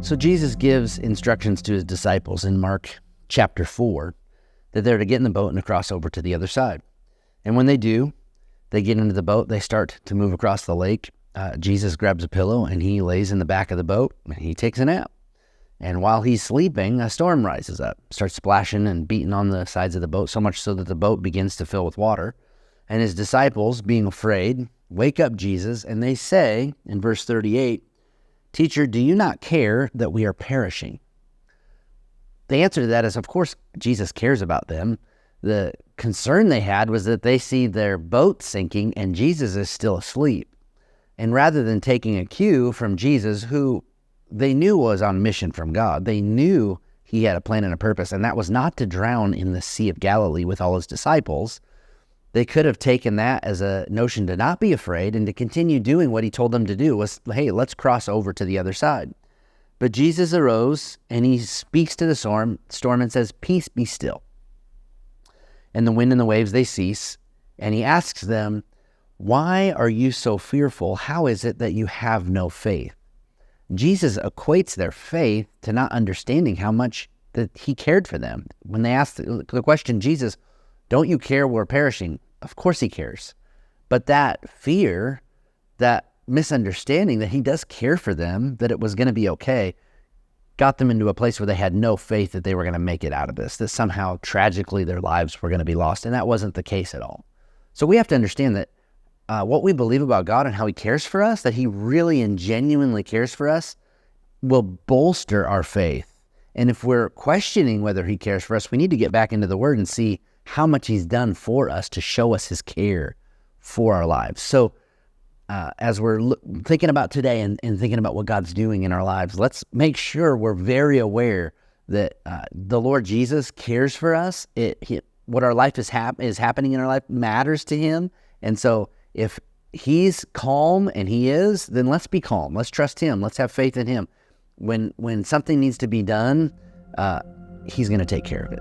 So Jesus gives instructions to his disciples in Mark chapter 4 that they're to get in the boat and to cross over to the other side. And when they do, they get into the boat, they start to move across the lake. Jesus grabs a pillow and he lays in the back of the boat and he takes a nap. And while he's sleeping, a storm rises up, starts splashing and beating on the sides of the boat, so much so that the boat begins to fill with water. And his disciples, being afraid, wake up Jesus, and they say, in verse 38, "Teacher, do you not care that we are perishing?" The answer to that is, of course, Jesus cares about them. The concern they had was that they see their boat sinking and Jesus is still asleep. And rather than taking a cue from Jesus, who they knew was on mission from God, they knew he had a plan and a purpose, and that was not to drown in the Sea of Galilee with all his disciples. They could have taken that as a notion to not be afraid and to continue doing what he told them to do was, hey, let's cross over to the other side. But Jesus arose and he speaks to the storm and says, "Peace, be still." And the wind and the waves, they cease. And he asks them, "Why are you so fearful? How is it that you have no faith?" Jesus equates their faith to not understanding how much that he cared for them. When they ask the question, "Jesus, don't you care we're perishing?" Of course he cares. But that fear, that misunderstanding that he does care for them, that it was going to be okay, got them into a place where they had no faith that they were going to make it out of this, that somehow tragically their lives were going to be lost. And that wasn't the case at all. So we have to understand that what we believe about God and how he cares for us, that he really and genuinely cares for us, will bolster our faith. And if we're questioning whether he cares for us, we need to get back into the Word and see how much he's done for us to show us his care for our lives. So as we're thinking about today and thinking about what God's doing in our lives, let's make sure we're very aware that the Lord Jesus cares for us. What our life is happening in our life matters to him. And so if he's calm, and he is, then let's be calm. Let's trust him. Let's have faith in him. When something needs to be done, he's going to take care of it.